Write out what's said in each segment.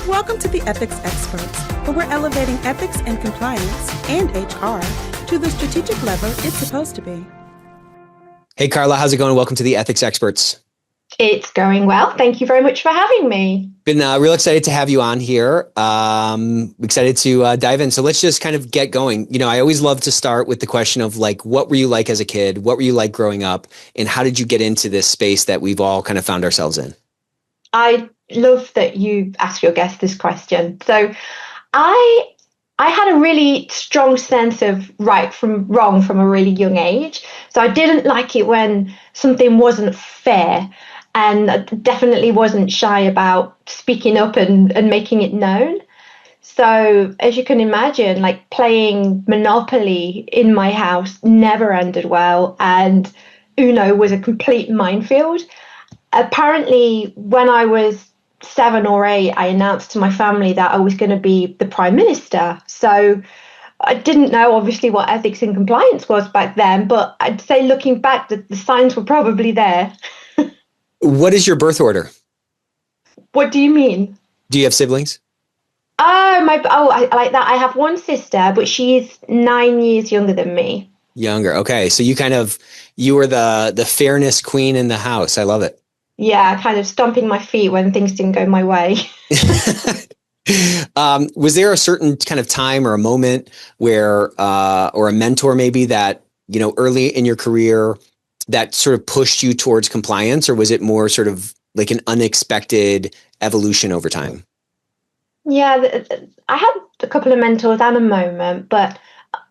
Welcome to the Ethics Experts, where we're elevating ethics and compliance and HR to the strategic level it's supposed to be. Hey, Carla, how's it going? Welcome to the Ethics Experts. It's going well. Thank you very much for having me. Been real excited to have you on here. Excited to dive in. So let's just kind of get going. You know, I always love to start with the question of like, what were you like as a kid? What were you like growing up? And how did you get into this space that we've all kind of found ourselves in? I love that you ask your guest this question. So I had a really strong sense of right from wrong from a really young age. So I didn't like it when something wasn't fair, and I definitely wasn't shy about speaking up and making it known. So as you can imagine, like playing Monopoly in my house never ended well, and Uno was a complete minefield. Apparently, when I was 7 or 8, I announced to my family that I was going to be the Prime Minister. So I didn't know, obviously, what ethics and compliance was back then, but I'd say looking back, that the signs were probably there. What is your birth order? What do you mean? Do you have siblings? I like that. I have one sister, but she's 9 years younger than me. Younger. Okay. So you were the fairness queen in the house. I love it. Yeah, kind of stomping my feet when things didn't go my way. Was there a certain kind of time or a moment where, or a mentor maybe that, you know, early in your career that sort of pushed you towards compliance, or was it more sort of like an unexpected evolution over time? Yeah, I had a couple of mentors and a moment, but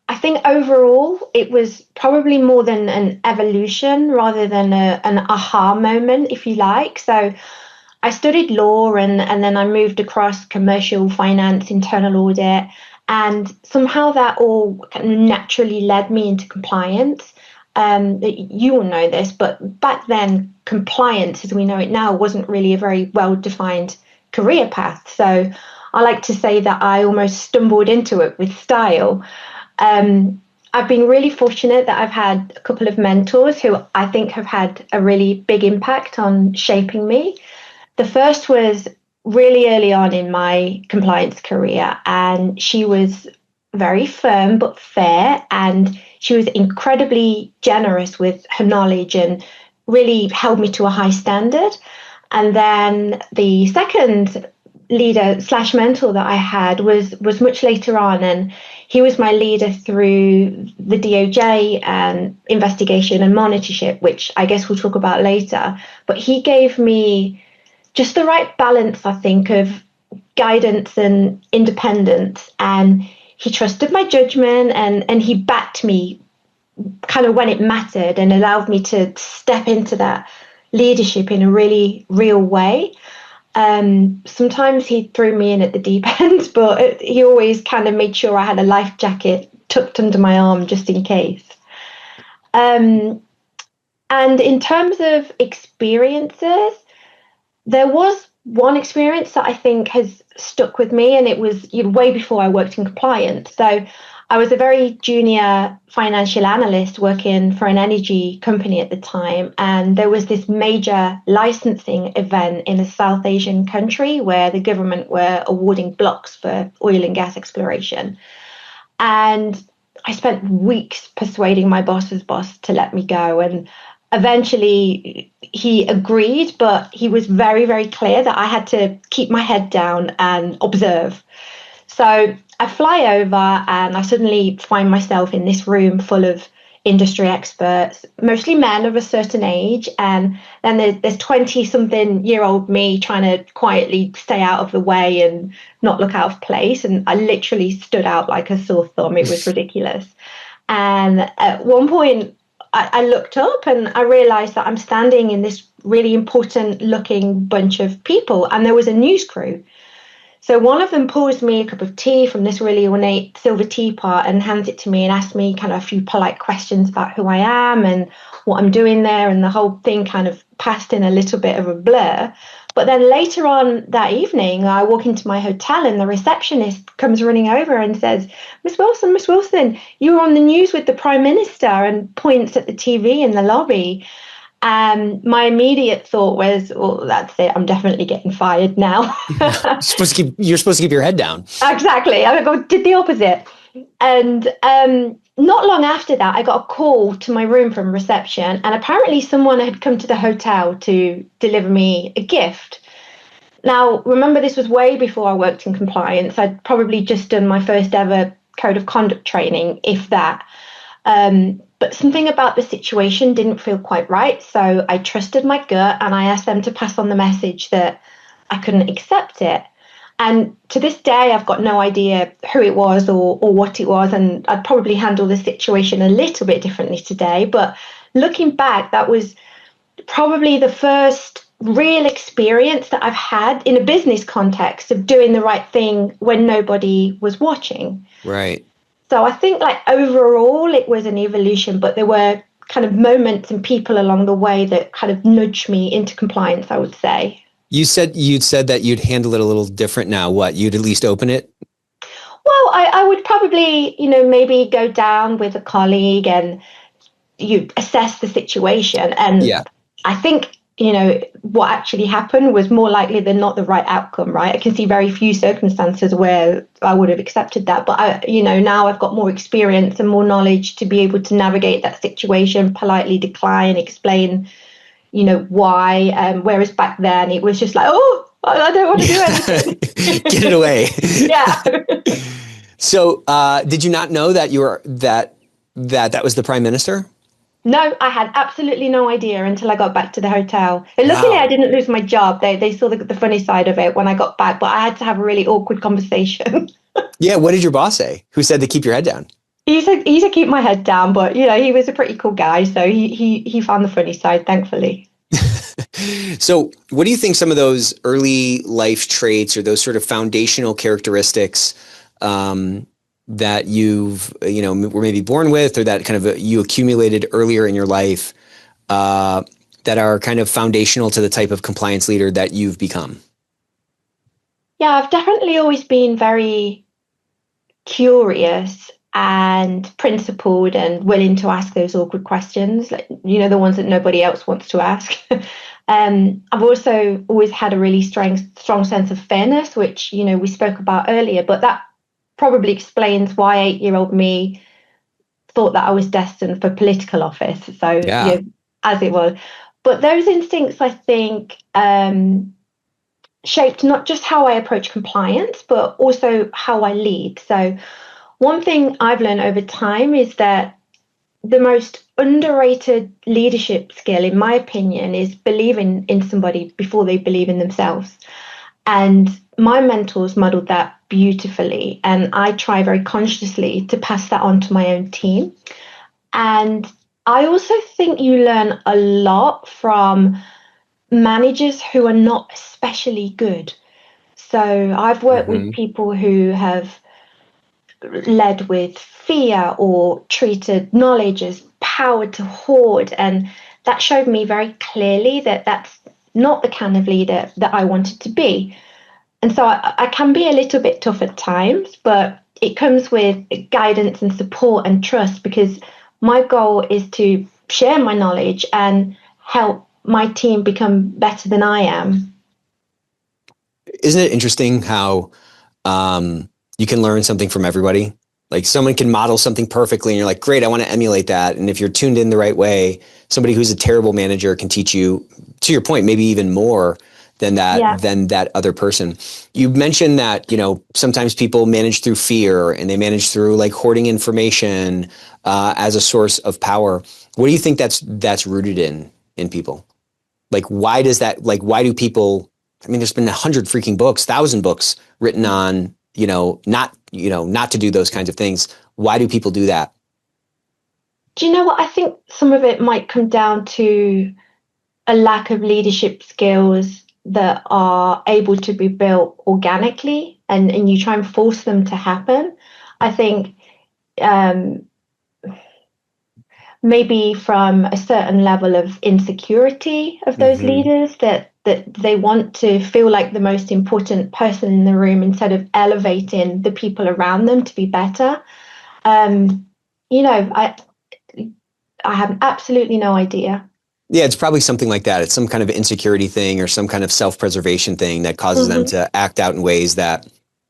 I think overall it was probably more than an evolution rather than an aha moment, if you like. So I studied law and then I moved across commercial finance, internal audit, and somehow that all kind of naturally led me into compliance. You will know this, but back then compliance, as we know it now, wasn't really a very well-defined career path. So I like to say that I almost stumbled into it with style. I've been really fortunate that I've had a couple of mentors who I think have had a really big impact on shaping me. The first was really early on in my compliance career, and she was very firm but fair, and she was incredibly generous with her knowledge and really held me to a high standard. And then the second leader / mentor that I had was much later on, and he was my leader through the DOJ and investigation and monitorship, which I guess we'll talk about later. But he gave me just the right balance, I think, of guidance and independence, and he trusted my judgment and he backed me kind of when it mattered and allowed me to step into that leadership in a really real way. Sometimes he threw me in at the deep end, but he always kind of made sure I had a life jacket tucked under my arm just in case. And in terms of experiences, there was one experience that I think has stuck with me, and it was way before I worked in compliance. So I was a very junior financial analyst working for an energy company at the time, and there was this major licensing event in a South Asian country where the government were awarding blocks for oil and gas exploration. And I spent weeks persuading my boss's boss to let me go, and eventually he agreed, but he was very, very clear that I had to keep my head down and observe. So I fly over and I suddenly find myself in this room full of industry experts, mostly men of a certain age. And then there's 20-something-year-old me trying to quietly stay out of the way and not look out of place. And I literally stood out like a sore thumb. It was ridiculous. And at one point, I looked up and I realized that I'm standing in this really important looking bunch of people, and there was a news crew. So one of them pours me a cup of tea from this really ornate silver teapot and hands it to me and asks me kind of a few polite questions about who I am and what I'm doing there. And the whole thing kind of passed in a little bit of a blur. But then later on that evening, I walk into my hotel and the receptionist comes running over and says, Miss Wilson, you were on the news with the Prime Minister," and points at the TV in the lobby. My immediate thought was, well, that's it. I'm definitely getting fired now. You're supposed to keep your head down. Exactly. I did the opposite. And not long after that, I got a call to my room from reception, and apparently someone had come to the hotel to deliver me a gift. Now, remember, this was way before I worked in compliance. I'd probably just done my first ever code of conduct training, if that. But something about the situation didn't feel quite right. So I trusted my gut and I asked them to pass on the message that I couldn't accept it. And to this day, I've got no idea who it was or what it was. And I'd probably handle the situation a little bit differently today. But looking back, that was probably the first real experience that I've had in a business context of doing the right thing when nobody was watching. Right. So I think like overall it was an evolution, but there were kind of moments and people along the way that kind of nudged me into compliance, I would say. You'd said that you'd handle it a little different now. What? You'd at least open it? Well, I would probably, maybe go down with a colleague and you assess the situation. And yeah. I think, what actually happened was more likely than not the right outcome, right? I can see very few circumstances where I would have accepted that. But, now I've got more experience and more knowledge to be able to navigate that situation, politely decline, explain, why. Whereas back then it was just like, oh, I don't want to do anything. Get it away. Yeah. So did you not know that that was the prime minister? No, I had absolutely no idea until I got back to the hotel. And luckily, I didn't lose my job. They saw the funny side of it when I got back, but I had to have a really awkward conversation. Yeah, what did your boss say? Who said to keep your head down? He said keep my head down, but he was a pretty cool guy, so he found the funny side, thankfully. So, what do you think some of those early life traits or those sort of foundational characteristics that you've, were maybe born with, or that kind of you accumulated earlier in your life that are kind of foundational to the type of compliance leader that you've become? Yeah, I've definitely always been very curious and principled and willing to ask those awkward questions, like, the ones that nobody else wants to ask. I've also always had a really strong sense of fairness, which, we spoke about earlier, but that probably explains why 8-year-old me thought that I was destined for political office. So, yeah. As it was. But those instincts, I think, shaped not just how I approach compliance, but also how I lead. So one thing I've learned over time is that the most underrated leadership skill, in my opinion, is believing in somebody before they believe in themselves. And my mentors modeled that beautifully, and I try very consciously to pass that on to my own team. And I also think you learn a lot from managers who are not especially good. So I've worked with people who have led with fear or treated knowledge as power to hoard, and that showed me very clearly that that's not the kind of leader that I wanted to be. And so I can be a little bit tough at times, but it comes with guidance and support and trust, because my goal is to share my knowledge and help my team become better than I am. Isn't it interesting how you can learn something from everybody? Like someone can model something perfectly and you're like, great, I want to emulate that. And if you're tuned in the right way, somebody who's a terrible manager can teach you, to your point, maybe even more than that other person. You mentioned that, sometimes people manage through fear and they manage through like hoarding information as a source of power. What do you think that's rooted in people? Like, why do people, there's been 100 freaking books, 1,000 books written on, not to do those kinds of things. Why do people do that? Do you know what? I think some of it might come down to a lack of leadership skills that are able to be built organically, and you try and force them to happen. I think maybe from a certain level of insecurity of those leaders, that they want to feel like the most important person in the room instead of elevating the people around them to be better. I have absolutely no idea. Yeah, it's probably something like that. It's some kind of insecurity thing or some kind of self-preservation thing that causes them to act out in ways that,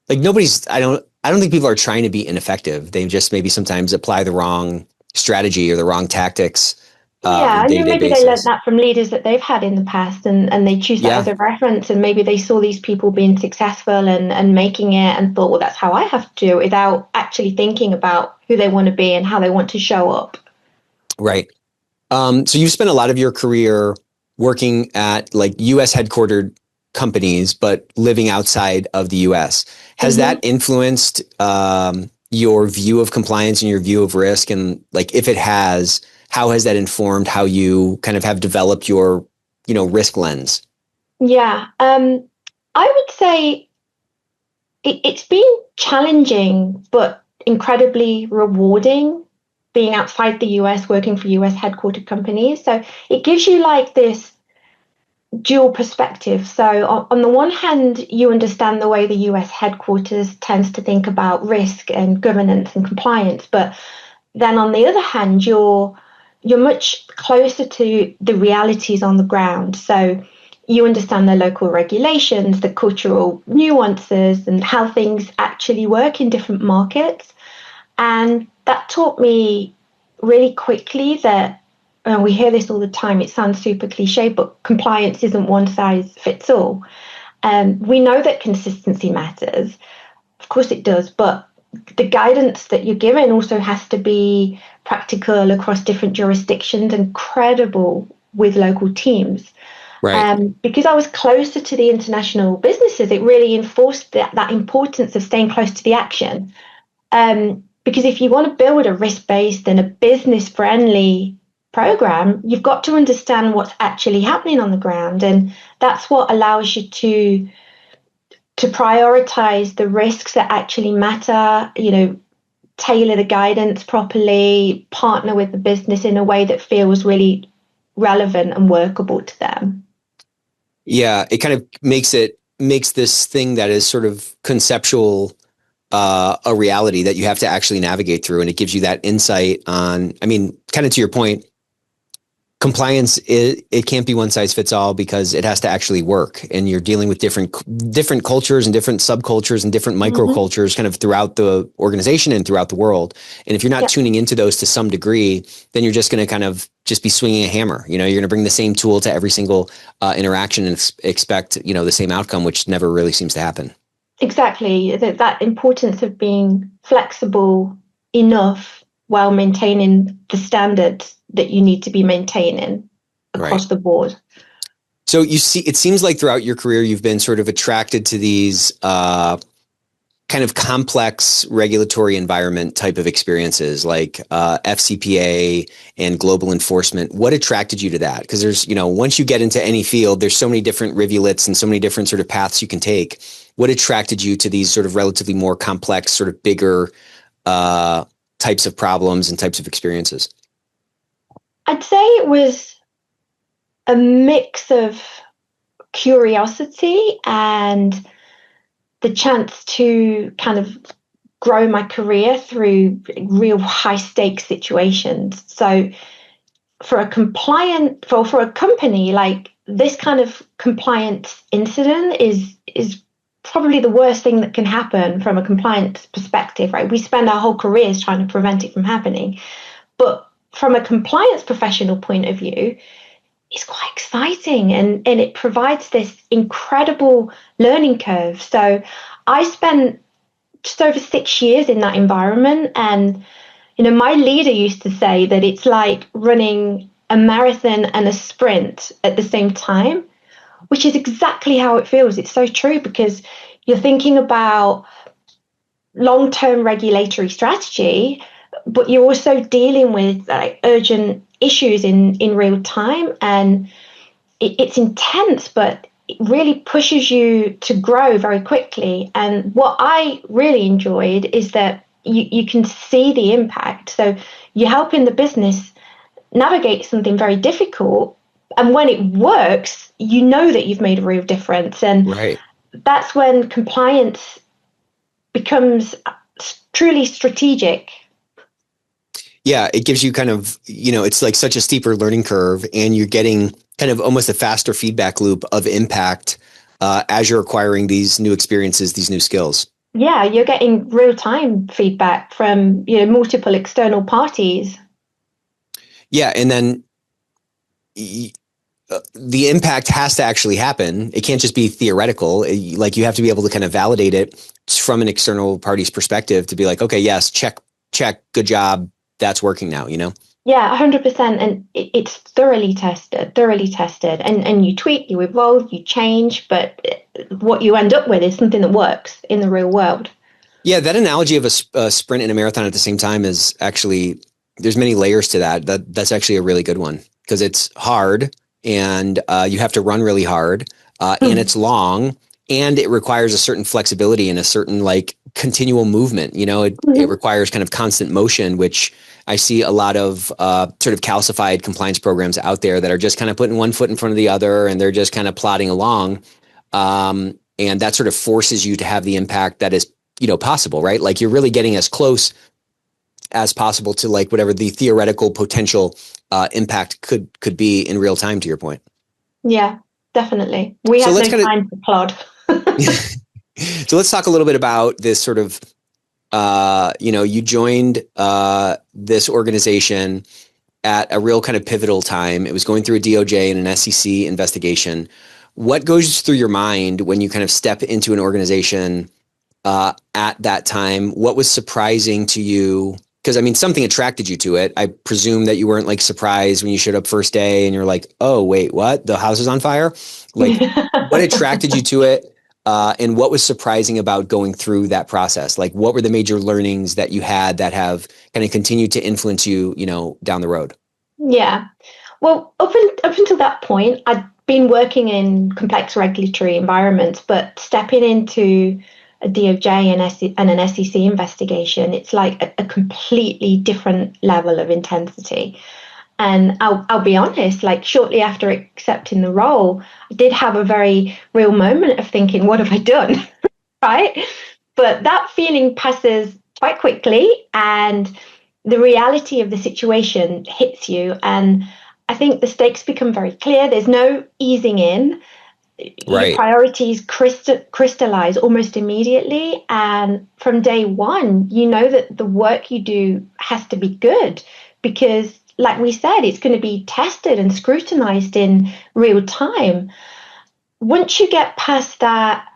like, I don't think people are trying to be ineffective. They just maybe sometimes apply the wrong strategy or the wrong tactics on Yeah, a and day-to-day maybe they learned basis. that from leaders that they've had in the past, and they choose that Yeah, as a reference, and maybe they saw these people being successful and making it and thought, well, that's how I have to do it, without actually thinking about who they want to be and how they want to show up. right. So you've spent a lot of your career working at like US headquartered companies, but living outside of the US. Has that influenced your view of compliance and your view of risk? And like, if it has, how has that informed how you kind of have developed your, risk lens? Yeah, I would say it's been challenging, but incredibly rewarding being outside the US, working for US headquartered companies. So it gives you like this dual perspective. So on the one hand, you understand the way the US headquarters tends to think about risk and governance and compliance, but then on the other hand, you're much closer to the realities on the ground. So you understand the local regulations, the cultural nuances, and how things actually work in different markets. And that taught me really quickly that we hear this all the time. It sounds super cliche, but compliance isn't one size fits all. We know that consistency matters. Of course it does, but the guidance that you're given also has to be practical across different jurisdictions and credible with local teams. Right. Because I was closer to the international businesses, it really enforced that importance of staying close to the action. Because if you want to build a risk-based and a business-friendly program, you've got to understand what's actually happening on the ground, and that's what allows you to prioritize the risks that actually matter. Tailor the guidance properly, partner with the business in a way that feels really relevant and workable to them. Yeah, it kind of makes this thing that is sort of conceptual a reality that you have to actually navigate through, and it gives you that insight on. I mean, kind of to your point, compliance it can't be one size fits all because it has to actually work, and you're dealing with different cultures and different subcultures and different microcultures kind of throughout the organization and throughout the world. And if you're not tuning into those to some degree, then you're just going to kind of just be swinging a hammer. You're going to bring the same tool to every single interaction and expect the same outcome, which never really seems to happen. Exactly, that importance of being flexible enough while maintaining the standards that you need to be maintaining across the board. So it seems like throughout your career, you've been sort of attracted to these kind of complex regulatory environment type of experiences like FCPA and global enforcement. What attracted you to that? Because there's, once you get into any field, there's so many different rivulets and so many different sort of paths you can take. What attracted you to these sort of relatively more complex, sort of bigger types of problems and types of experiences? I'd say it was a mix of curiosity and the chance to kind of grow my career through real high stakes situations. So for a company, like this kind of compliance incident is probably the worst thing that can happen from a compliance perspective, right? We spend our whole careers trying to prevent it from happening. But from a compliance professional point of view, it's quite exciting, and it provides this incredible learning curve. So I spent just over 6 years in that environment, and my leader used to say that it's like running a marathon and a sprint at the same time, which is exactly how it feels. It's so true, because you're thinking about long-term regulatory strategy, but you're also dealing with urgent issues in real time, and it's intense, but it really pushes you to grow very quickly. And what I really enjoyed is that you can see the impact. So you're helping the business navigate something very difficult, and when it works, you know that you've made a real difference. And that's when compliance becomes truly strategic. Yeah, it gives you kind of, it's like such a steeper learning curve, and you're getting kind of almost a faster feedback loop of impact as you're acquiring these new experiences, these new skills. Yeah, you're getting real-time feedback from, multiple external parties. Yeah, and then the impact has to actually happen. It can't just be theoretical. Like you have to be able to kind of validate it from an external party's perspective to be like, okay, yes, check, good job. That's working now, Yeah, 100%. And it's thoroughly tested. And you tweak, you evolve, you change, but what you end up with is something that works in the real world. Yeah, that analogy of a sprint and a marathon at the same time is actually, there's many layers to that. That's actually a really good one because it's hard, and you have to run really hard, and it's long, and it requires a certain flexibility and a certain like continual movement. It requires kind of constant motion, which I see a lot of sort of calcified compliance programs out there that are just kind of putting one foot in front of the other, and they're just kind of plodding along. And that sort of forces you to have the impact that is, possible, right? Like you're really getting as close as possible to like whatever the theoretical potential impact could be in real time, to your point. Yeah, definitely. We have no time to plod. So let's talk a little bit about this sort of, you joined this organization at a real kind of pivotal time. It was going through a DOJ and an SEC investigation. What goes through your mind when you kind of step into an organization at that time? What was surprising to you? Because I mean, something attracted you to it. I presume that you weren't like surprised when you showed up first day and you're like, oh, wait, what? The house is on fire? Like, what attracted you to it? And what was surprising about going through that process? Like, what were the major learnings that you had that have kind of continued to influence you, down the road? Yeah. Well, up until that point, I'd been working in complex regulatory environments, but stepping into a DOJ and an SEC investigation, it's like a completely different level of intensity. And I'll be honest, like shortly after accepting the role, I did have a very real moment of thinking, what have I done? Right? But that feeling passes quite quickly, and the reality of the situation hits you. And I think the stakes become very clear. There's no easing in. Right. Your priorities crystallize almost immediately. And from day one, you know that the work you do has to be good because, like we said, it's going to be tested and scrutinized in real time. Once you get past that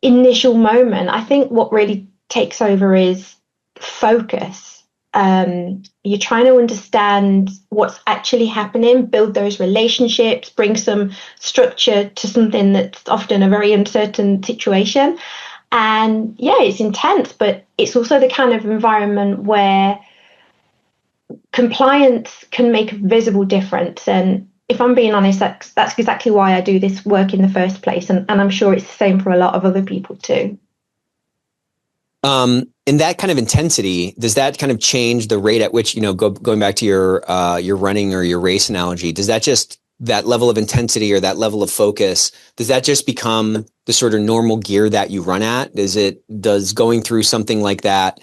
initial moment, I think what really takes over is focus. You're trying to understand what's actually happening, build those relationships, bring some structure to something that's often a very uncertain situation. And yeah, it's intense, but it's also the kind of environment where compliance can make a visible difference. And if I'm being honest, that's exactly why I do this work in the first place. And I'm sure it's the same for a lot of other people too. In that kind of intensity, does that kind of change the rate at which, going back to your running or your race analogy, does that just, that level of intensity or that level of focus, does that just become the sort of normal gear that you run at? Does going through something like that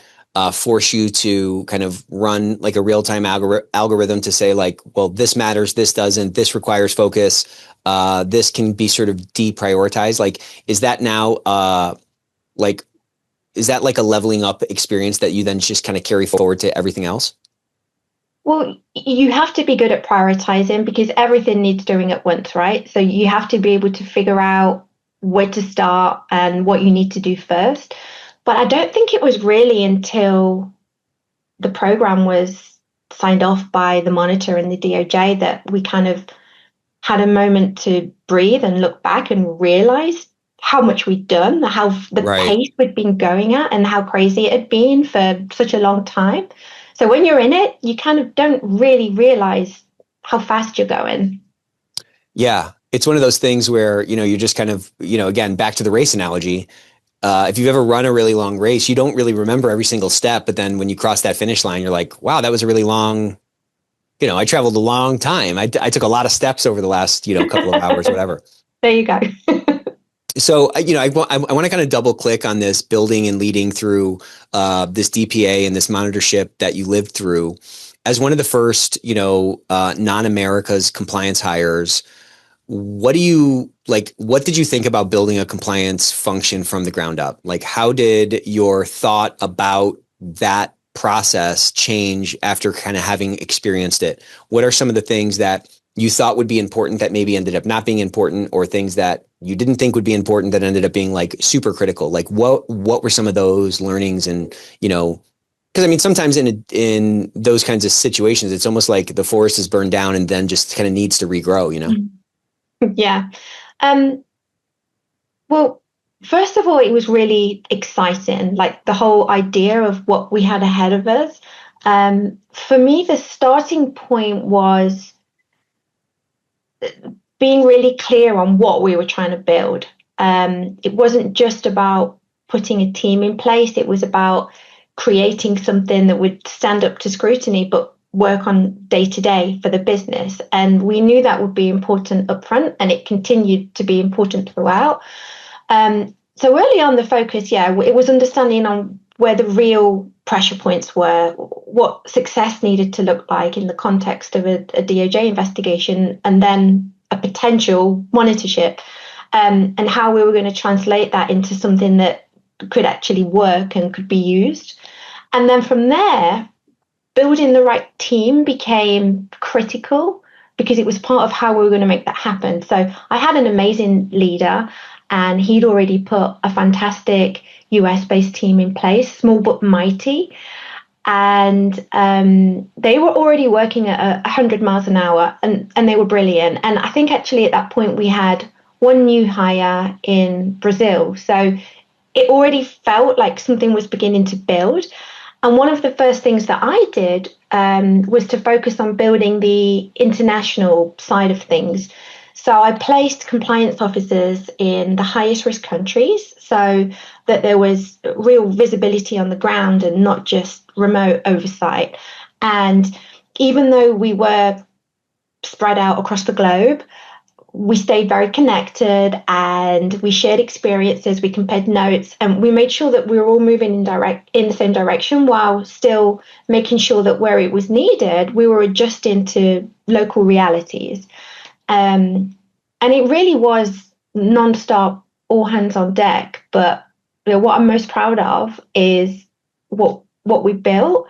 force you to kind of run like a real-time algorithm to say like, well, this matters, this doesn't, this requires focus, this can be sort of deprioritized? Like, is that now is that like a leveling up experience that you then just kind of carry forward to everything else? Well, you have to be good at prioritizing because everything needs doing at once, right? So you have to be able to figure out where to start and what you need to do first. But I don't think it was really until the program was signed off by the monitor and the DOJ that we kind of had a moment to breathe and look back and realize how much we'd done, how the pace we'd been going at, and how crazy it had been for such a long time. So when you're in it, you kind of don't really realize how fast you're going. Yeah, it's one of those things where, you're just kind of, again, back to the race analogy. If you've ever run a really long race, you don't really remember every single step. But then when you cross that finish line, you're like, wow, that was a really long, I traveled a long time. I took a lot of steps over the last, couple of hours, whatever. There you go. So, I want to kind of double click on this building and leading through this DPA and this monitorship that you lived through. As one of the first, non-America's compliance hires, what did you think about building a compliance function from the ground up? Like, how did your thought about that process change after kind of having experienced it? What are some of the things that you thought would be important that maybe ended up not being important, or things that you didn't think would be important that ended up being like super critical? Like what were some of those learnings? And, because I mean, sometimes in those kinds of situations, it's almost like the forest is burned down and then just kind of needs to regrow, Yeah. Well, first of all, it was really exciting, like the whole idea of what we had ahead of us. For me, the starting point was being really clear on what we were trying to build. It wasn't just about putting a team in place. It was about creating something that would stand up to scrutiny, but work on day to day for the business. And we knew that would be important upfront, and it continued to be important throughout. So early on, the focus, it was understanding on where the real pressure points were, what success needed to look like in the context of a DOJ investigation, and then a potential monitorship, and how we were going to translate that into something that could actually work and could be used. And then from there, building the right team became critical, because it was part of how we were going to make that happen. So I had an amazing leader, and he'd already put a fantastic US-based team in place, small but mighty. And they were already working at 100 miles an hour, and they were brilliant. And I think actually at that point we had one new hire in Brazil. So it already felt like something was beginning to build. And one of the first things that I did was to focus on building the international side of things. So I placed compliance officers in the highest risk countries, so that there was real visibility on the ground and not just remote oversight. And even though we were spread out across the globe, we stayed very connected, and we shared experiences, we compared notes, and we made sure that we were all moving in the same direction, while still making sure that where it was needed, we were adjusting to local realities. And it really was non-stop, all hands on deck. But what I'm most proud of is what we built.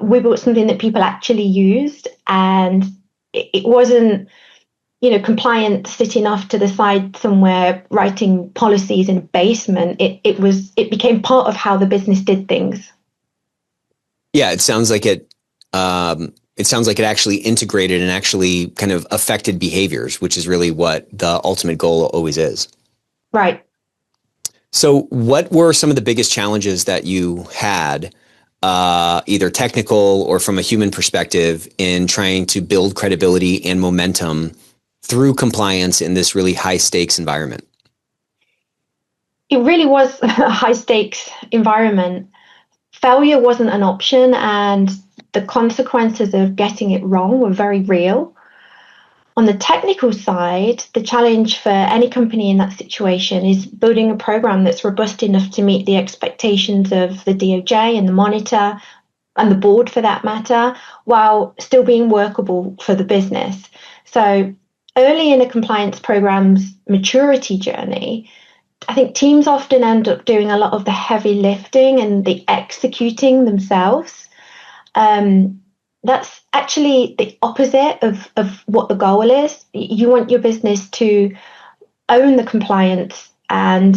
We built something that people actually used, and it wasn't, compliant sitting off to the side somewhere writing policies in a basement. It became part of how the business did things. Yeah, it sounds like it actually integrated and actually kind of affected behaviors, which is really what the ultimate goal always is. Right. So what were some of the biggest challenges that you had, either technical or from a human perspective, in trying to build credibility and momentum through compliance in this really high stakes environment? It really was a high stakes environment. Failure wasn't an option, and the consequences of getting it wrong were very real. On the technical side, the challenge for any company in that situation is building a program that's robust enough to meet the expectations of the DOJ and the monitor and the board, for that matter, while still being workable for the business. So early in a compliance program's maturity journey, I think teams often end up doing a lot of the heavy lifting and the executing themselves. That's actually the opposite of what the goal is. You want your business to own the compliance and,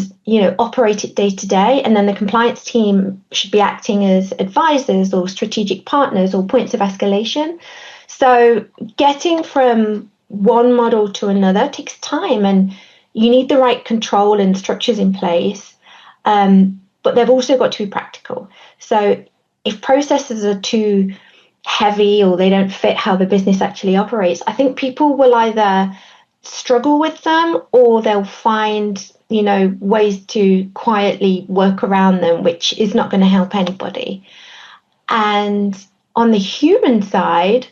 operate it day to day. And then the compliance team should be acting as advisors or strategic partners or points of escalation. So getting from one model to another takes time, and you need the right control and structures in place. But they've also got to be practical. So if processes are too heavy or they don't fit how the business actually operates, I think people will either struggle with them, or they'll find, ways to quietly work around them, which is not going to help anybody. And on the human side,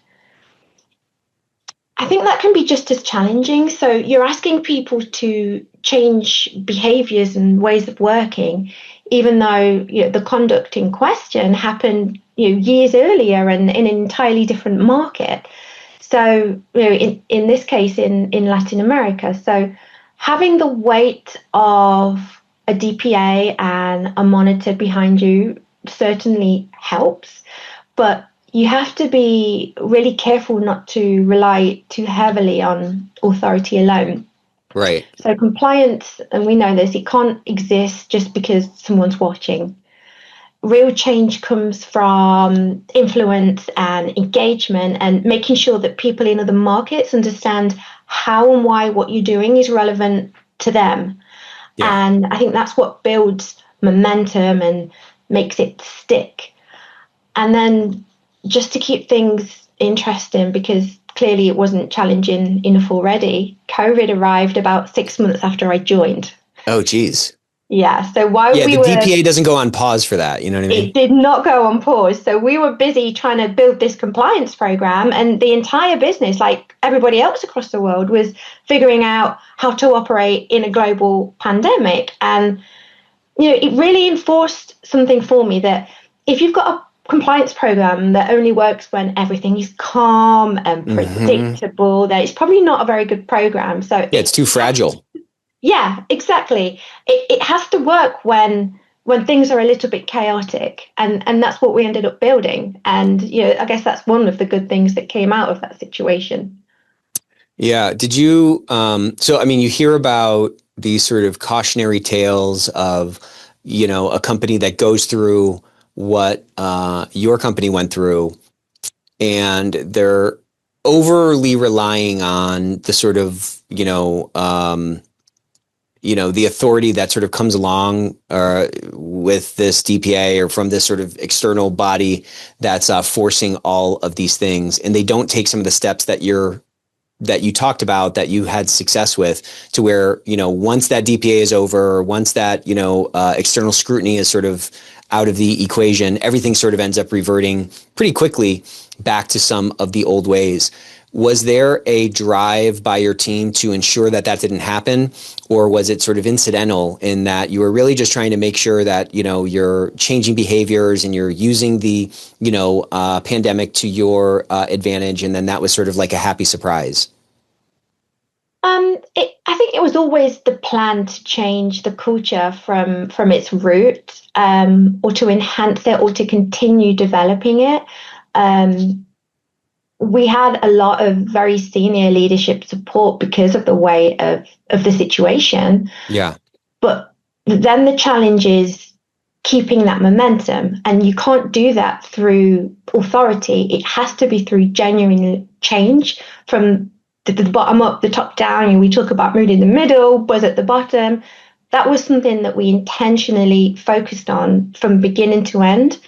I think that can be just as challenging. So you're asking people to change behaviors and ways of working, even though the conduct in question happened years earlier and in an entirely different market. So in this case, in Latin America. So having the weight of a DPA and a monitor behind you certainly helps, but you have to be really careful not to rely too heavily on authority alone. Right. So compliance, and we know this, it can't exist just because someone's watching. Real change comes from influence and engagement and making sure that people in other markets understand how and why what you're doing is relevant to them. Yeah. And I think that's what builds momentum and makes it stick. And then just to keep things interesting, because clearly it wasn't challenging enough already, COVID arrived about 6 months after I joined. Oh, geez. Yeah. So while the DPA doesn't go on pause for that. You know what I mean? It did not go on pause. So we were busy trying to build this compliance program, and the entire business, like everybody else across the world, was figuring out how to operate in a global pandemic. And, it really enforced something for me, that if you've got a compliance program that only works when everything is calm and predictable, that it's probably not a very good program. So it's too fragile. Yeah, exactly. It has to work when things are a little bit chaotic, and that's what we ended up building. And I guess that's one of the good things that came out of that situation. Yeah. Did you? So I mean, you hear about these sort of cautionary tales of a company that goes through what your company went through, and they're overly relying on the sort of the authority that sort of comes along with this DPA or from this sort of external body that's forcing all of these things, and they don't take some of the steps that you talked about, that you had success with, to where once that DPA is over, once that external scrutiny is sort of out of the equation, everything sort of ends up reverting pretty quickly back to some of the old ways. Was there a drive by your team to ensure that didn't happen, or was it sort of incidental in that you were really just trying to make sure that you're changing behaviors and you're using the pandemic to your advantage, and then that was sort of like a happy surprise? I think it was always the plan to change the culture from its root, or to enhance it, or to continue developing it. We had a lot of very senior leadership support because of the weight of the situation. Yeah. But then the challenge is keeping that momentum, and you can't do that through authority. It has to be through genuine change from the bottom up, the top down. And we talk about mood in the middle, buzz at the bottom. That was something that we intentionally focused on from beginning to end,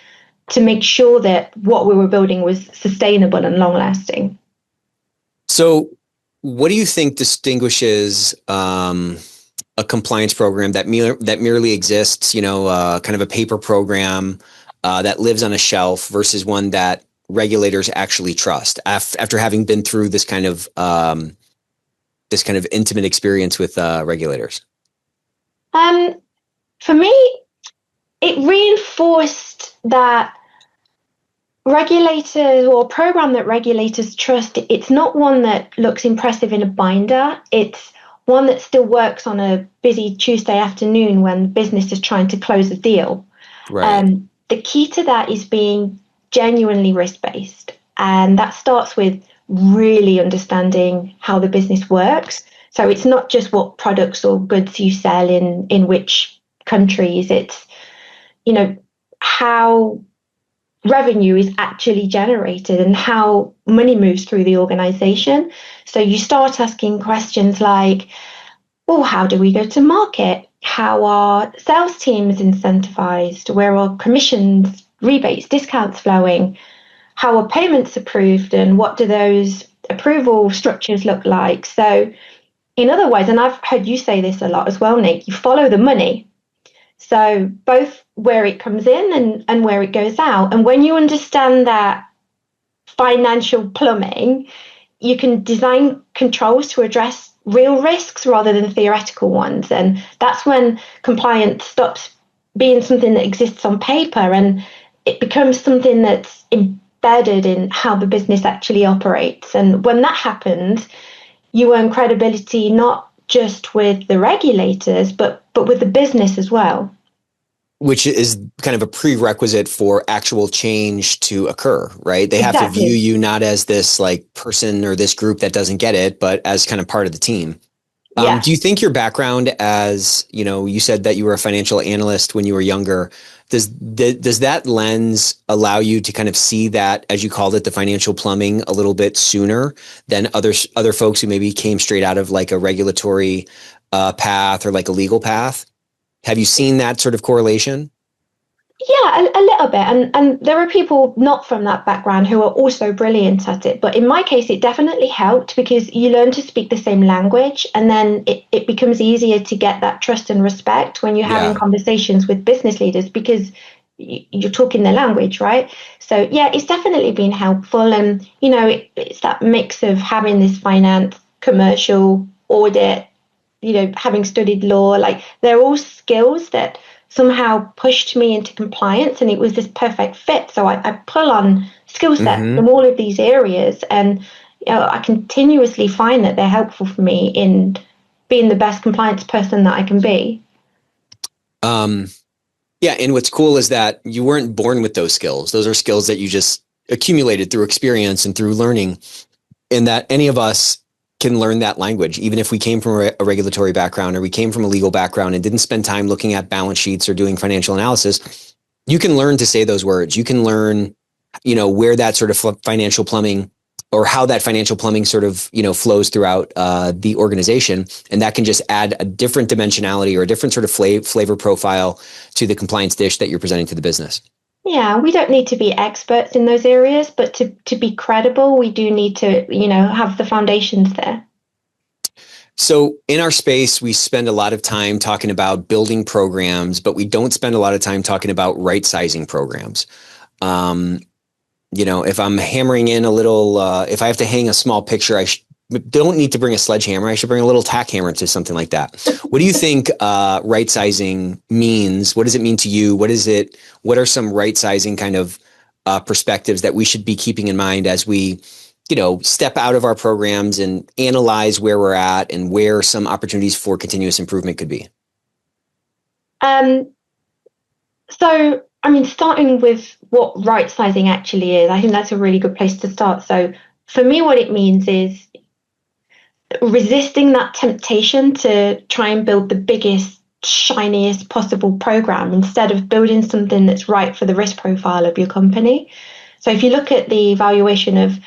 to make sure that what we were building was sustainable and long lasting. So what do you think distinguishes a compliance program that merely exists, kind of a paper program that lives on a shelf, versus one that regulators actually trust after having been through this kind of intimate experience with regulators? For me, it reinforced that regulators, or a program that regulators trust, it's not one that looks impressive in a binder. It's one that still works on a busy Tuesday afternoon when business is trying to close a deal. Right. The key to that is being genuinely risk-based. And that starts with really understanding how the business works. So it's not just what products or goods you sell in which countries. It's, how revenue is actually generated and how money moves through the organization. So you start asking questions like, well, how do we go to market? How are sales teams incentivized? Where are commissions, rebates, discounts flowing? How are payments approved? And what do those approval structures look like? So in other words, and I've heard you say this a lot as well, Nick, you follow the money. So both where it comes in and where it goes out. And when you understand that financial plumbing, you can design controls to address real risks rather than theoretical ones. And that's when compliance stops being something that exists on paper and it becomes something that's embedded in how the business actually operates. And when that happens, you earn credibility not just with the regulators, but with the business as well. Which is kind of a prerequisite for actual change to occur, right? They have Exactly. to view you not as this like person or this group that doesn't get it, but as kind of part of the team. Yeah. Do you think your background as, you said that you were a financial analyst when you were younger, does that lens allow you to kind of see that, as you called it, the financial plumbing a little bit sooner than other folks who maybe came straight out of like a regulatory path or like a legal path? Have you seen that sort of correlation? Yeah, a little bit. And there are people not from that background who are also brilliant at it. But in my case, it definitely helped because you learn to speak the same language and then it becomes easier to get that trust and respect when you're having conversations with business leaders because you're talking their language, right? So, yeah, it's definitely been helpful. And, it's that mix of having this finance, commercial, audit, having studied law, like they're all skills that somehow pushed me into compliance and it was this perfect fit. So I pull on skill sets from all of these areas and I continuously find that they're helpful for me in being the best compliance person that I can be. Yeah. And what's cool is that you weren't born with those skills. Those are skills that you just accumulated through experience and through learning, and that any of us can learn that language, even if we came from a regulatory background or we came from a legal background and didn't spend time looking at balance sheets or doing financial analysis. You can learn to say those words. You can learn, where that sort of financial plumbing or how that financial plumbing sort of, flows throughout the organization. And that can just add a different dimensionality or a different sort of flavor profile to the compliance dish that you're presenting to the business. Yeah, we don't need to be experts in those areas, but to be credible, we do need to, have the foundations there. So in our space, we spend a lot of time talking about building programs, but we don't spend a lot of time talking about right-sizing programs. If I'm hammering in a little, if I have to hang a small picture, I don't need to bring a sledgehammer. I should bring a little tack hammer to something like that. What do you think right-sizing means? What does it mean to you? What are some right-sizing kind of perspectives that we should be keeping in mind as we, step out of our programs and analyze where we're at and where some opportunities for continuous improvement could be? Starting with what right-sizing actually is, I think that's a really good place to start. So for me, what it means is resisting that temptation to try and build the biggest, shiniest possible program instead of building something that's right for the risk profile of your company. So if you look at the evaluation of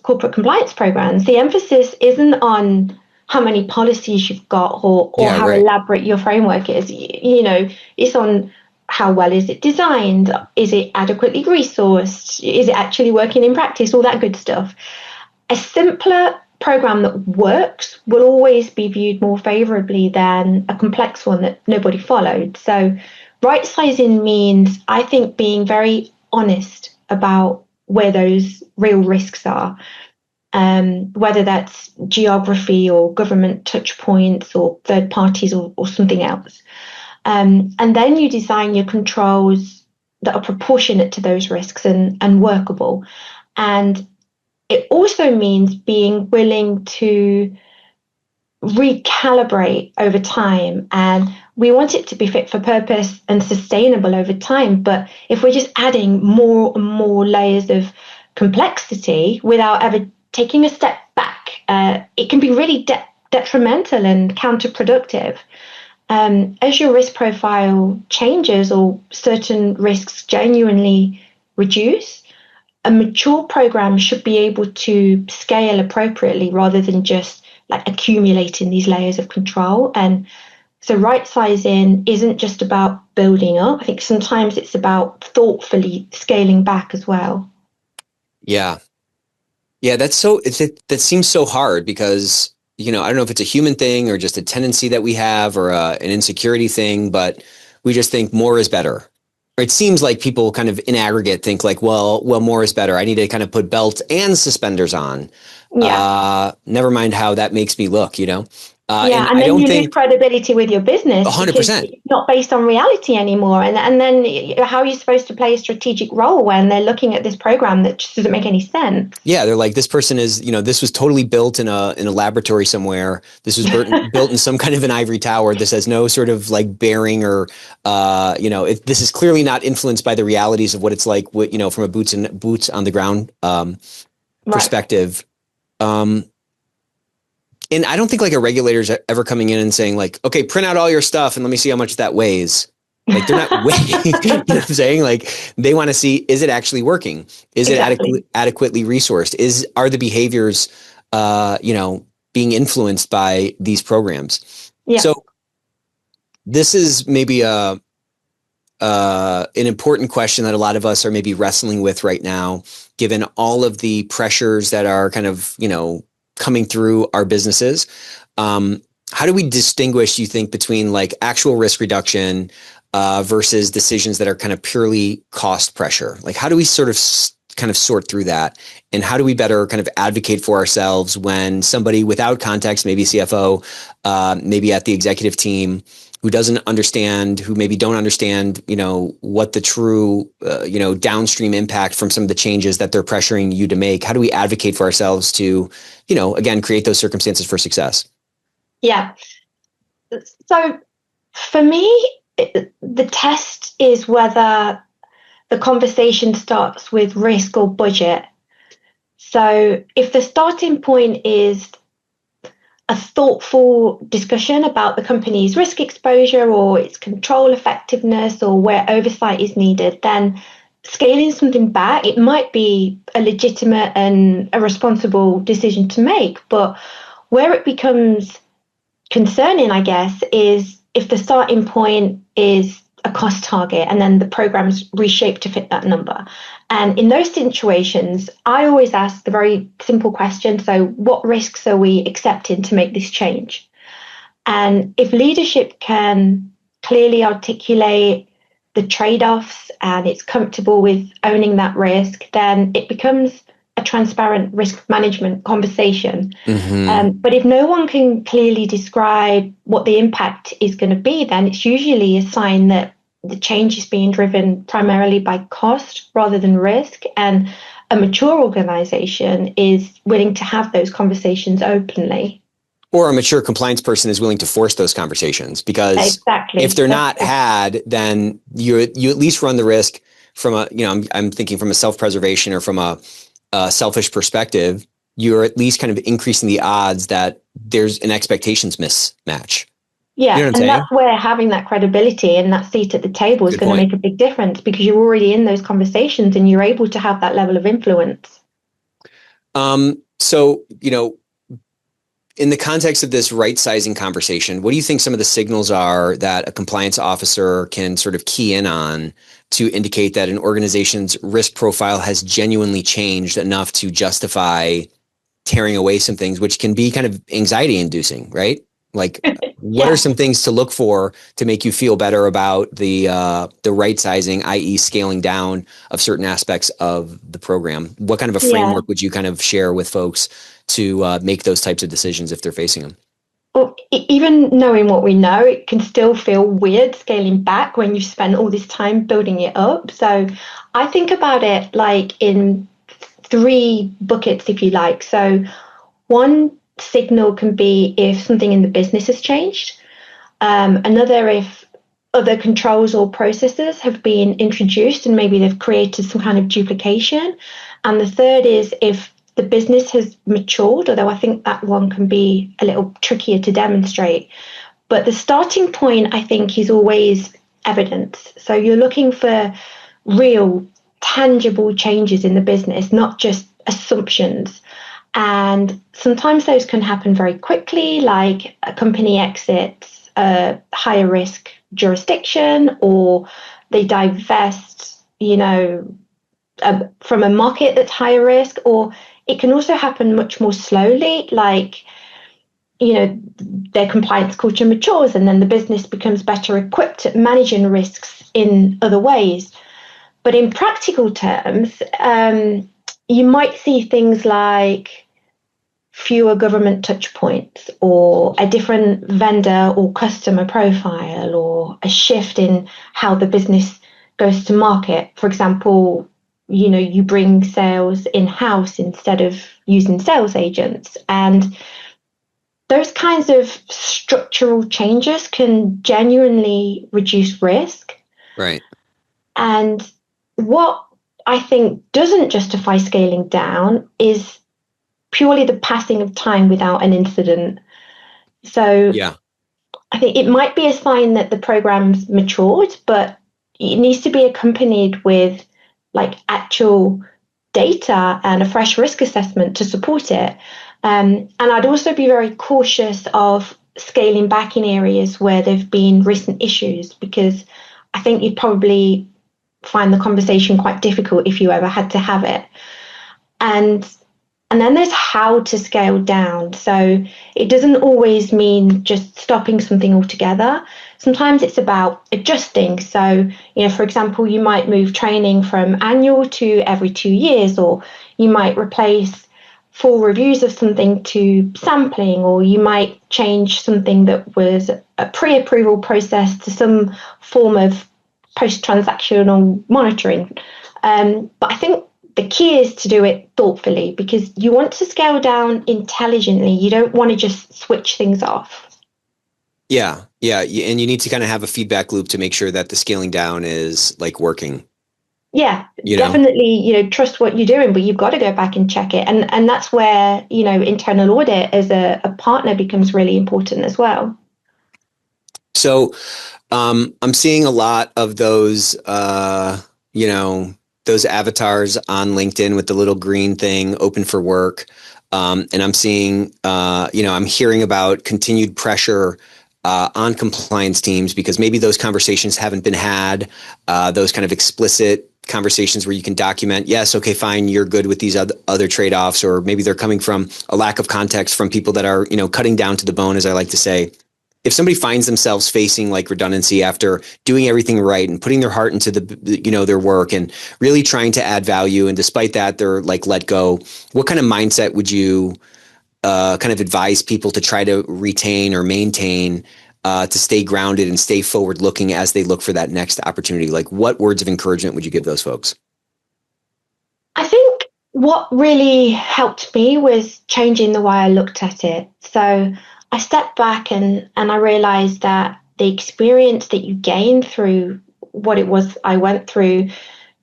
corporate compliance programs, the emphasis isn't on how many policies you've got or how elaborate your framework is. It's on how well is it designed? Is it adequately resourced? Is it actually working in practice? All that good stuff. A simpler program that works will always be viewed more favorably than a complex one that nobody followed. So right sizing means, I think, being very honest about where those real risks are, whether that's geography or government touch points or third parties or something else. And then you design your controls that are proportionate to those risks and workable. And it also means being willing to recalibrate over time. And we want it to be fit for purpose and sustainable over time. But if we're just adding more and more layers of complexity without ever taking a step back, it can be really detrimental and counterproductive. As your risk profile changes or certain risks genuinely reduce, a mature program should be able to scale appropriately rather than just like accumulating these layers of control. And so right sizing isn't just about building up. I think sometimes it's about thoughtfully scaling back as well. Yeah. Yeah, that seems so hard because, I don't know if it's a human thing or just a tendency that we have or an insecurity thing, but we just think more is better. it seems like people kind of in aggregate think like, well, more is better. I need to kind of put belts and suspenders on. Yeah. Never mind how that makes me look, you know? Yeah, and I then don't you lose think credibility with your business because 100%. it's not based on reality anymore. And then how are you supposed to play a strategic role when they're looking at this program that just doesn't make any sense? Yeah, they're like, this person is, you know, this was totally built in a laboratory somewhere. This was built in some kind of an ivory tower. This has no sort of like bearing or, you know, this is clearly not influenced by the realities of what it's like, you know, from a boots on the ground perspective. And I don't think like a regulator's ever coming in and saying like, okay, print out all your stuff and let me see how much that weighs. Like they're not weighing, you know what I'm saying? Like they want to see, is it actually working? Is Exactly. it adequately resourced? Are the behaviors, you know, being influenced by these programs? Yeah. So this is maybe an important question that a lot of us are maybe wrestling with right now, given all of the pressures that are kind of, you know, coming through our businesses. How do we distinguish, you think, between like actual risk reduction versus decisions that are kind of purely cost pressure? Like, how do we sort of kind of sort through that? And how do we better kind of advocate for ourselves when somebody without context, maybe CFO, maybe at the executive team, who doesn't understand, who maybe don't understand, you know, what the true, you know, downstream impact from some of the changes that they're pressuring you to make? How do we advocate for ourselves to, you know, again, create those circumstances for success? Yeah. So for me, the test is whether the conversation starts with risk or budget. So if the starting point is a thoughtful discussion about the company's risk exposure or its control effectiveness or where oversight is needed, then scaling something back, it might be a legitimate and a responsible decision to make. But where it becomes concerning, I guess, is if the starting point is a cost target and then the program's reshaped to fit that number. And in those situations, I always ask the very simple question, so what risks are we accepting to make this change? And if leadership can clearly articulate the trade-offs and it's comfortable with owning that risk, then it becomes a transparent risk management conversation. But if no one can clearly describe what the impact is going to be, then it's usually a sign that the change is being driven primarily by cost rather than risk. And a mature organization is willing to have those conversations openly. Or a mature compliance person is willing to force those conversations, because if they're not had, then you at least run the risk from a, you know, I'm thinking from a self-preservation or from a selfish perspective, you're at least kind of increasing the odds that there's an expectations mismatch. Yeah, you know what I'm and saying? that's where having that credibility and that seat at the table is going to make a big difference, because you're already in those conversations and you're able to have that level of influence. So, you know, in the context of this right sizing conversation, what do you think some of the signals are that a compliance officer can sort of key in on to indicate that an organization's risk profile has genuinely changed enough to justify tearing away some things, which can be kind of anxiety inducing, right? Like, what are some things to look for to make you feel better about the right sizing, i.e. scaling down of certain aspects of the program? What kind of a framework would you kind of share with folks to make those types of decisions if they're facing them? Well, even knowing what we know, it can still feel weird scaling back when you've spent all this time building it up. So I think about it like in 3 buckets, if you like. So one signal can be if something in the business has changed. Another, if other controls or processes have been introduced and maybe they've created some kind of duplication. And the third is if the business has matured, although I think that one can be a little trickier to demonstrate. But the starting point, I think, is always evidence. So you're looking for real, tangible changes in the business, not just assumptions. And sometimes those can happen very quickly, like a company exits a higher risk jurisdiction, or they divest, you know, from a market that's higher risk. Or it can also happen much more slowly, like, their compliance culture matures, and then the business becomes better equipped at managing risks in other ways. But in practical terms, you might see things like fewer government touch points, or a different vendor or customer profile, or a shift in how the business goes to market. For example, you bring sales in-house instead of using sales agents. And those kinds of structural changes can genuinely reduce risk. Right. And what I think doesn't justify scaling down is purely the passing of time without an incident. So yeah, I think it might be a sign that the program's matured, but it needs to be accompanied with like actual data and a fresh risk assessment to support it. And I'd also be very cautious of scaling back in areas where there've been recent issues, because I think you'd probably find the conversation quite difficult if you ever had to have it. And then there's how to scale down. So it doesn't always mean just stopping something altogether. Sometimes it's about adjusting. So, for example, you might move training from annual to every 2 years, or you might replace full reviews of something to sampling, or you might change something that was a pre-approval process to some form of post-transactional monitoring. But I think the key is to do it thoughtfully, because you want to scale down intelligently. You don't want to just switch things off. Yeah. And you need to kind of have a feedback loop to make sure that the scaling down is like working. Yeah, definitely, trust what you're doing, but you've got to go back and check it. And that's where, internal audit as a partner becomes really important as well. So I'm seeing a lot of those, those avatars on LinkedIn with the little green thing, open for work. And I'm seeing, I'm hearing about continued pressure on compliance teams, because maybe those conversations haven't been had, those kind of explicit conversations where you can document, yes, okay, fine, you're good with these other trade-offs, or maybe they're coming from a lack of context from people that are, cutting down to the bone, as I like to say. If somebody finds themselves facing like redundancy after doing everything right and putting their heart into their work and really trying to add value, and despite that, they're like let go, what kind of mindset would you kind of advise people to try to retain or maintain to stay grounded and stay forward looking as they look for that next opportunity? Like, what words of encouragement would you give those folks? I think what really helped me was changing the way I looked at it. So I stepped back and I realized that the experience that you gain through what it was I went through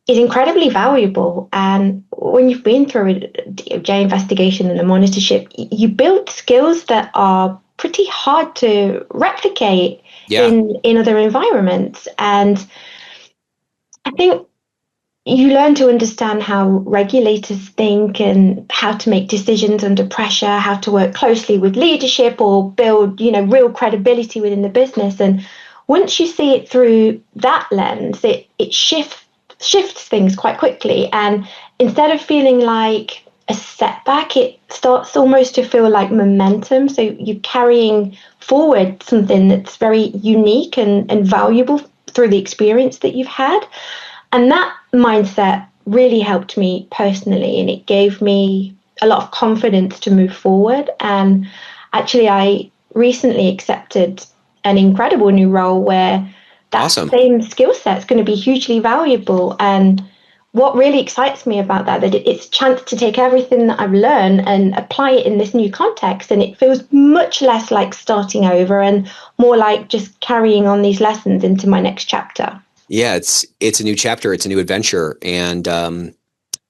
is incredibly valuable. And when you've been through a DOJ investigation and a monitorship, you build skills that are pretty hard to replicate in other environments. And I think you learn to understand how regulators think and how to make decisions under pressure, how to work closely with leadership or build, real credibility within the business. And once you see it through that lens, it shifts things quite quickly. And instead of feeling like a setback, it starts almost to feel like momentum. So you're carrying forward something that's very unique and valuable through the experience that you've had. And that mindset really helped me personally, and it gave me a lot of confidence to move forward. And actually, I recently accepted an incredible new role where that same skill set is going to be hugely valuable. And what really excites me about that it's a chance to take everything that I've learned and apply it in this new context. And it feels much less like starting over and more like just carrying on these lessons into my next chapter. Yeah, it's a new chapter. It's a new adventure. And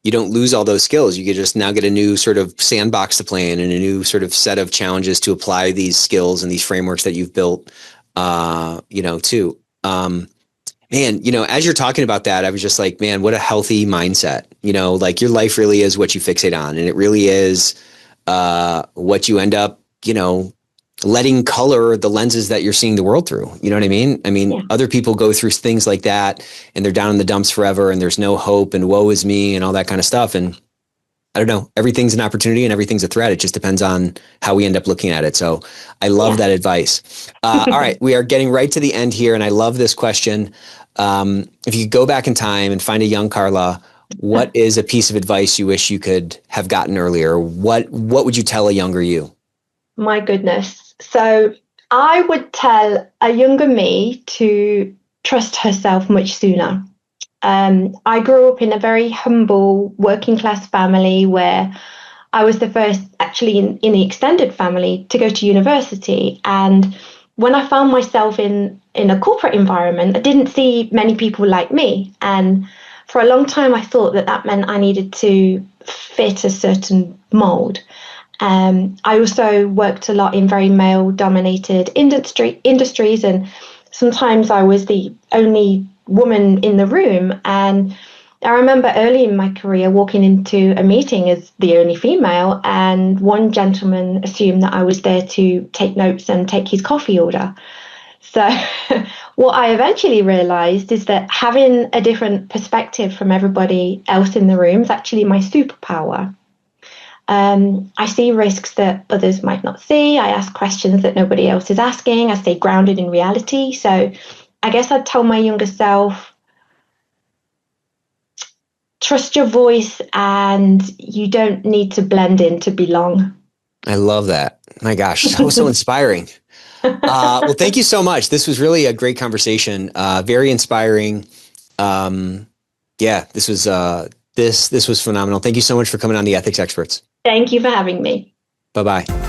you don't lose all those skills. You could just now get a new sort of sandbox to play in and a new sort of set of challenges to apply these skills and these frameworks that you've built, too. Man, as you're talking about that, I was just like, man, what a healthy mindset. Like your life really is what you fixate on. And it really is what you end up, letting color the lenses that you're seeing the world through. You know what I mean? Yeah. Other people go through things like that and they're down in the dumps forever and there's no hope and woe is me and all that kind of stuff. And I don't know, everything's an opportunity and everything's a threat. It just depends on how we end up looking at it. So I love that advice. All right. We are getting right to the end here. And I love this question. If you could go back in time and find a young Carla, what is a piece of advice you wish you could have gotten earlier? What would you tell a younger you? My goodness. So I would tell a younger me to trust herself much sooner. I grew up in a very humble working class family where I was the first actually in the extended family to go to university. And when I found myself in a corporate environment, I didn't see many people like me. And for a long time, I thought that meant I needed to fit a certain mold. I also worked a lot in very male-dominated industries, and sometimes I was the only woman in the room. And I remember early in my career walking into a meeting as the only female, and one gentleman assumed that I was there to take notes and take his coffee order. So what I eventually realized is that having a different perspective from everybody else in the room is actually my superpower. I see risks that others might not see. I ask questions that nobody else is asking. I stay grounded in reality. So I guess I'd tell my younger self, trust your voice, and you don't need to blend in to belong. I love that. My gosh, so inspiring. Well, thank you so much. This was really a great conversation. Very inspiring. This was phenomenal. Thank you so much for coming on the Ethics Experts. Thank you for having me. Bye-bye.